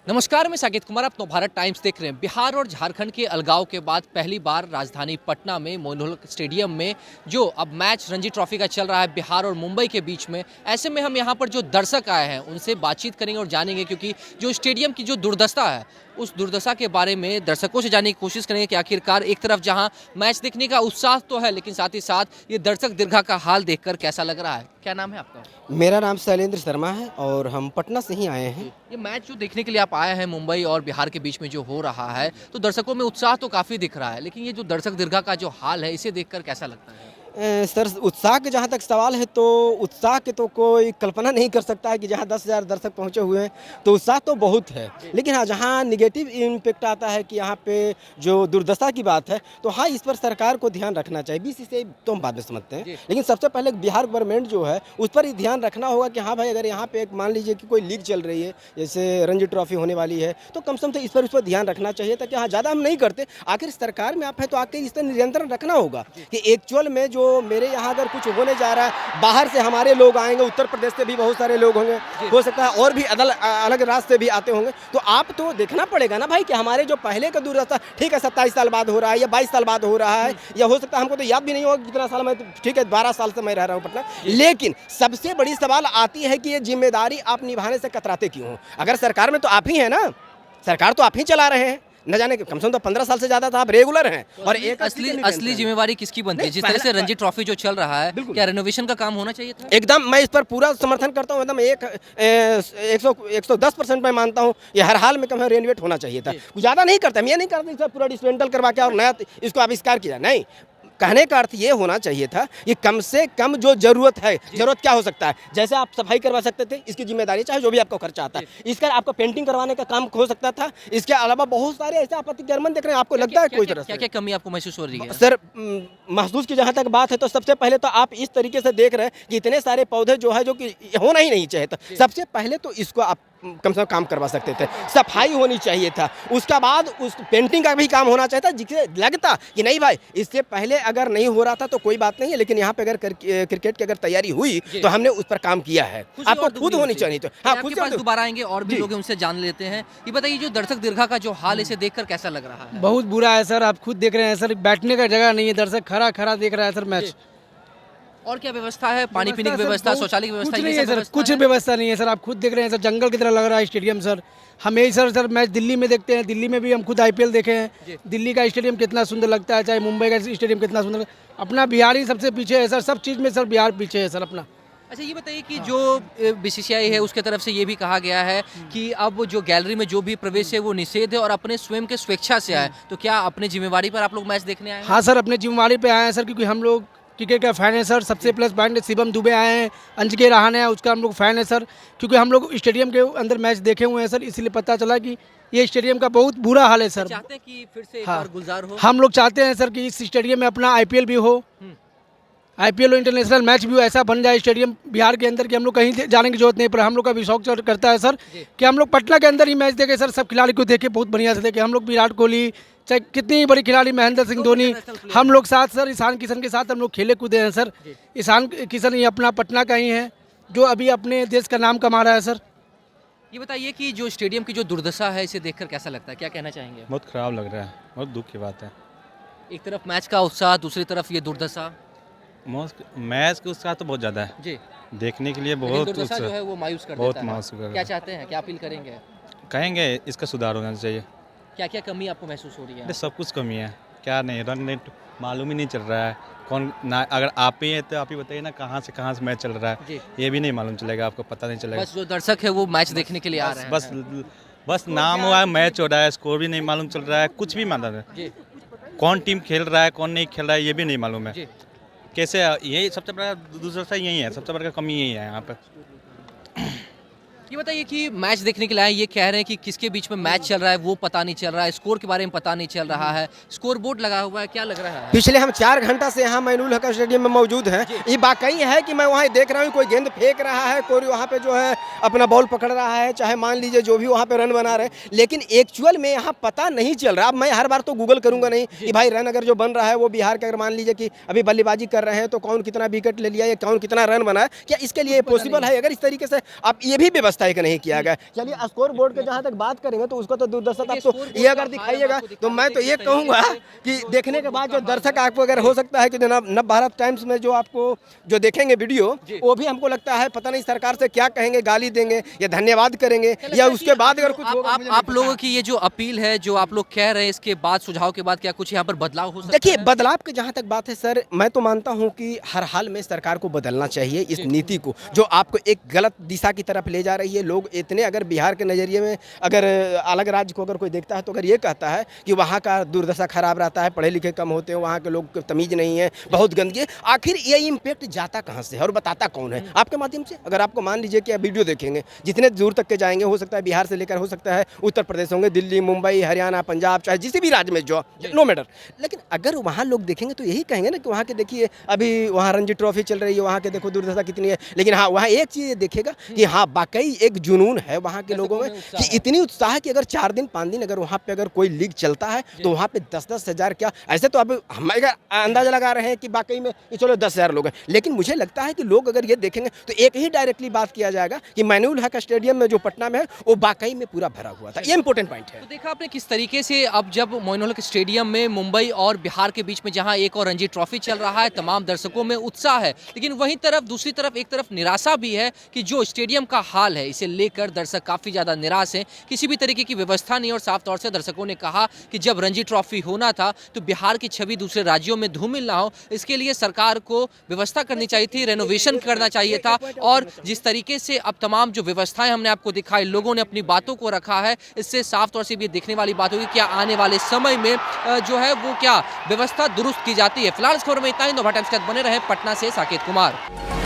नमस्कार, मैं साकेत कुमार। आप नवभारत टाइम्स देख रहे हैं। बिहार और झारखंड के अलगाव के बाद पहली बार राजधानी पटना में मोइनुल हक स्टेडियम में जो अब मैच रणजी ट्रॉफी का चल रहा है बिहार और मुंबई के बीच में, ऐसे में हम यहाँ पर जो दर्शक आए हैं उनसे बातचीत करेंगे और जानेंगे, क्योंकि जो स्टेडियम की जो दुर्दशा है उस दुर्दशा के बारे में दर्शकों से जानने की कोशिश करेंगे कि आखिरकार एक तरफ जहाँ मैच देखने का उत्साह तो है, लेकिन साथ ही साथ ये दर्शक दीर्घा का हाल देखकर कैसा लग रहा है। क्या नाम है आपका? मेरा नाम शैलेंद्र शर्मा है और हम पटना से ही आए हैं। ये मैच जो देखने के लिए आप आए हैं मुंबई और बिहार के बीच में जो हो रहा है, तो दर्शकों में उत्साह तो काफ़ी दिख रहा है, लेकिन ये जो दर्शक दीर्घा का जो हाल है इसे देखकर कैसा लगता है? सर, उत्साह के जहाँ तक सवाल है तो उत्साह के तो कोई कल्पना नहीं कर सकता है कि जहाँ 10,000 दर्शक पहुँचे हुए हैं तो उत्साह तो बहुत है। लेकिन हाँ, जहाँ निगेटिव इम्पैक्ट आता है कि यहाँ पे जो दुर्दशा की बात है, तो हाँ, इस पर सरकार को ध्यान रखना चाहिए। बीसीसीआई तो हम बाद में समझते हैं, लेकिन सबसे पहले बिहार गवर्नमेंट जो है उस पर ही ध्यान रखना होगा कि हाँ भाई, अगर यहाँ पे एक मान लीजिए कि कोई लीग चल रही है, जैसे रणजी ट्रॉफी होने वाली है, तो कम से कम तो इस पर ध्यान रखना चाहिए, ताकि हाँ, ज़्यादा हम नहीं करते। आखिर सरकार में आप हैं तो आखिर इस पर नियंत्रण रखना होगा कि एक्चुअल में जो मेरे यहाँ अगर कुछ होने जा रहा है, बाहर से हमारे लोग आएंगे, उत्तर प्रदेश से भी बहुत सारे लोग होंगे, हो सकता है और भी अलग रास्ते भी आते होंगे, तो आप तो देखना पड़ेगा ना भाई कि हमारे जो पहले का दूर रास्ता, ठीक है 27 साल बाद हो रहा है या 22 साल बाद हो रहा है, या हो सकता है हमको तो याद भी नहीं होगा कितना साल में, ठीक है 12 साल से मैं रह रहा हूँ पटना। लेकिन सबसे बड़ी सवाल आती है कि ये जिम्मेदारी आप निभाने से कतराते क्यों हो? अगर सरकार में तो आप ही हैं ना, सरकार तो आप ही चला रहे हैं, न जाने कम से कम तो 15 साल से ज्यादा था आप रेगुलर हैं। और एक असली जिम्मेवारी किसकी बनती है? जिस तरह से रणजी ट्रॉफी जो चल रहा है, क्या रेनोवेशन का काम होना चाहिए था? एकदम मैं इस पर पूरा समर्थन करता हूँ। एकदम 110% मैं मानता हूँ ये हर हाल में कम रेनोवेट होना चाहिए था। ज़्यादा नहीं करता, मैं ये नहीं करता इस पूरा डिसमेंटल करवा के और नया इसको आविष्कार किया, नहीं। कहने का अर्थ ये होना चाहिए था कि कम से कम जो जरूरत है, जरूरत क्या हो सकता है, जैसे आप सफाई करवा सकते थे, इसकी जिम्मेदारी चाहे जो भी आपको खर्चा आता है, इसका आपको पेंटिंग करवाने का काम हो सकता था। इसके अलावा बहुत सारे ऐसे आपत्ति कर्मन देख रहे हैं, आपको लगता है कोई तरह से क्या कमी आपको महसूस हो रही है? सर, महसूस की जहाँ तक बात है तो सबसे पहले तो आप इस तरीके से देख रहे हैं कि इतने सारे पौधे जो है जो कि होना ही नहीं चाहिए था। सबसे पहले तो इसको आप कम से कम काम करवा सकते थे, सफाई होनी चाहिए था, उसके बाद उस पेंटिंग का भी काम होना चाहिए था, जिससे लगता कि नहीं भाई इससे पहले अगर नहीं हो रहा था तो कोई बात नहीं है, लेकिन यहाँ पे अगर क्रिकेट की अगर तैयारी हुई तो हमने उस पर काम किया है। आपको खुद होनी चाहिए। तो हाँ, खुद दोबारा आएंगे और भी लोग उनसे जान लेते हैं। ये बताइए, जो दर्शक दीर्घा का जो हाल, इसे देखकर कैसा लग रहा है? बहुत बुरा है सर, आप खुद देख रहे हैं सर, बैठने का जगह नहीं है, दर्शक खड़ा खड़ा देख रहा है सर मैच। और क्या व्यवस्था है? पानी पीने की व्यवस्था, शौचालय की व्यवस्था? कुछ नहीं है सर, कुछ व्यवस्था नहीं है सर। आप खुद देख रहे हैं सर, जंगल की तरह लग रहा है स्टेडियम सर। हम यही सर मैच दिल्ली में देखते हैं, दिल्ली में भी हम खुद IPL देखे हैं, दिल्ली का स्टेडियम कितना सुंदर लगता है, चाहे मुंबई का स्टेडियम कितना सुंदर। अपना बिहार ही सबसे पीछे है सर, सब चीज़ में सर बिहार पीछे है सर अपना। अच्छा, ये बताइए कि जो BCCI है उसके तरफ से ये भी कहा गया है कि अब जो गैलरी में जो भी प्रवेश है वो निषेध है और अपने स्वयं के स्वेच्छा से आए, तो क्या अपने जिम्मेवारी पर आप लोग मैच देखने आए हैं? हाँ सर, अपने जिम्मेवारी पे आए हैं सर, क्योंकि हम लोग क्रिकेट का फैन है सर। सबसे प्लस पॉइंट शिवम दुबे आए हैं, अंजके रहाणे है, उसका हम लोग फैन है सर, क्योंकि हम लोग स्टेडियम के अंदर मैच देखे हुए हैं सर, इसलिए पता चला कि ये स्टेडियम का बहुत बुरा हाल है सर। चाहते हैं कि फिर से एक हाँ, बार गुलजार हो? हम लोग चाहते हैं सर कि इस स्टेडियम में अपना IPL भी हो, IPL और इंटरनेशनल मैच भी हो, ऐसा बन जाए स्टेडियम बिहार के अंदर कि हम लोग कहीं जाने की जरूरत नहीं पड़े। हम लोग का भी शौक करता है सर कि हम लोग पटना के अंदर ही मैच देखें सर, सब खिलाड़ी को देखे बहुत बढ़िया से देखे। हम लोग विराट कोहली, चाहे कितनी बड़ी खिलाड़ी महेंद्र सिंह धोनी, हम लोग साथ सर ईशान किशन के साथ हम लोग खेले कूदे हैं सर। ईशान किशन ही अपना पटना का ही है जो अभी अपने देश का नाम कमा रहा है सर। ये बताइए कि जो स्टेडियम की जो दुर्दशा है इसे देखकर कैसा लगता है? क्या कहना चाहेंगे? बहुत ख़राब लग रहा है, बहुत दुख की बात है। एक तरफ मैच का उत्साह, दूसरी तरफ ये दुर्दशा। मैच के उत्साह तो बहुत ज़्यादा है जी, देखने के लिए, लेकिन बहुत दुर्दशा उत्साह, जो है वो मायूस कर बहुत देता है। मायूस कर क्या चाहते हैं, क्या अपील करेंगे? कहेंगे इसका सुधार होना चाहिए। क्या क्या कमी आपको महसूस हो रही है? सब कुछ कमी है, क्या नहीं, रन रेट मालूम ही नहीं चल रहा है कौन ना। अगर आप ही हैं तो आप ही बताइए ना कहाँ से मैच चल रहा है, ये भी नहीं मालूम चलेगा, आपको पता नहीं चलेगा। बस जो दर्शक है वो मैच देखने के लिए आ रहे हैं। बस नाम हुआ है, मैच हो रहा है, स्कोर भी नहीं मालूम चल रहा है, कुछ भी मालूम है, कौन टीम खेल रहा है कौन नहीं खेल रहा है ये भी नहीं मालूम है। कैसे, यही सबसे बड़ा दूसरा यही है, सबसे बड़ा कमी यही है यहाँ पर। ये बताइए कि मैच देखने के लिए आए, ये कह रहे हैं कि किसके बीच में मैच चल रहा है वो पता नहीं चल रहा है, स्कोर के बारे में पता नहीं चल रहा है, स्कोर बोर्ड लगा हुआ है, क्या लग रहा है? पिछले हम 4 घंटा से यहाँ मोइनुल हक स्टेडियम में मौजूद हैं। ये वाकई है कि मैं वहाँ देख रहा हूँ कोई गेंद फेंक रहा है, कोई वहाँ पे जो है अपना बॉल पकड़ रहा है, चाहे मान लीजिए जो भी वहाँ पे रन बना रहे हैं, लेकिन एक्चुअल में यहाँ पता नहीं चल रहा। अब मैं हर बार तो गूगल करूँगा नहीं कि भाई रन अगर जो बन रहा है वो बिहार के, अगर मान लीजिए कि अभी बल्लेबाजी कर रहे हैं तो कौन कितना विकेट ले लिया या कौन कितना रन बना है, क्या इसके लिए पॉसिबल है? अगर इस तरीके से आप ये भी व्यवस्था व्यवस्था एक नहीं किया गया। चलिए स्कोर बोर्ड के जहाँ तक बात करेंगे तो उसको तो दूरदर्शक आपको ये अगर दिखाइएगा तो मैं तो ये कहूँगा कि देखने के बाद जो दर्शक आपको अगर हो सकता है कि जनाब नव भारत टाइम्स में जो आपको जो देखेंगे वीडियो, वो भी हमको लगता है पता नहीं सरकार से क्या कहेंगे, गाली देंगे या धन्यवाद करेंगे या उसके बाद अगर कुछ होगा। आप लोगों की ये जो अपील है, जो आप लोग कह रहे हैं, इसके बाद सुझाव के बाद क्या कुछ यहाँ पर बदलाव हो सकता है? देखिए, बदलाव की जहाँ तक बात है सर, मैं तो मानता हूँ कि हर हाल में सरकार को बदलना चाहिए इस नीति को, जो आपको एक गलत दिशा की तरफ ले जा रही है। लोग इतने अगर बिहार के नज़रिए में अगर अलग राज्य को अगर कोई देखता है तो अगर ये कहता है कि वहाँ का दुर्दशा खराब रहता है, पढ़े लिखे कम होते हैं, वहाँ के लोग तमीज़ नहीं है, बहुत गंदगी है, आखिर ये इम्पैक्ट जाता कहाँ से है और बताता कौन है? आपके माध्यम से अगर आपको मान लीजिए कि आप वीडियो देखेंगे, जितने दूर तक के जाएंगे, हो सकता है बिहार से लेकर हो सकता है उत्तर प्रदेश होंगे, दिल्ली, मुंबई, हरियाणा, पंजाब, चाहे जिस भी राज्य में जो नो मैटर, लेकिन अगर वहाँ लोग देखेंगे तो यही कहेंगे ना कि वहाँ के देखिए अभी वहाँ रणजी ट्रॉफी चल रही है, वहाँ के देखो दुर्दशा कितनी है। लेकिन हाँ, वहाँ एक चीज़ देखेगा कि हाँ वाकई एक जुनून है वहाँ के लोगों में कि इतनी उत्साह है कि अगर 4 दिन 5 दिन अगर वहाँ पे अगर कोई लीग चलता है तो वहाँ पे 10-10 हज़ार, क्या ऐसे तो अब हम अंदाजा लगा रहे हैं कि वाकई में चलो 10,000 लोग हैं, लेकिन मुझे लगता है कि लोग अगर ये देखेंगे तो एक ही डायरेक्टली बात किया जाएगा कि मैनुअल हक स्टेडियम में जो पटना में है वो वाकई में पूरा भरा हुआ था। ये इंपॉर्टेंट पॉइंट है। तो देखा आपने किस तरीके से अब जब मोइनुल हक स्टेडियम में मुंबई और बिहार के बीच में जहां एक और रणजी ट्रॉफी चल रहा है, तमाम दर्शकों में उत्साह है, लेकिन वहीं तरफ दूसरी तरफ एक तरफ निराशा भी है कि जो स्टेडियम का हाल है इसे लेकर दर्शक काफ़ी ज़्यादा निराश हैं। किसी भी तरीके की व्यवस्था नहीं, और साफ तौर से दर्शकों ने कहा कि जब रणजी ट्रॉफी होना था तो बिहार की छवि दूसरे राज्यों में धूमिल ना हो, इसके लिए सरकार को व्यवस्था करनी चाहिए थी, रेनोवेशन करना चाहिए था। और जिस तरीके से अब तमाम जो व्यवस्थाएं हमने आपको दिखाई, लोगों ने अपनी बातों को रखा है, इससे साफ तौर से भी देखने वाली बात होगी क्या आने वाले समय में जो है वो क्या व्यवस्था दुरुस्त की जाती है। फिलहाल इस खबर में इतना ही। नव भारत टाइम्स के साथ बने रहे पटना से साकेत कुमार।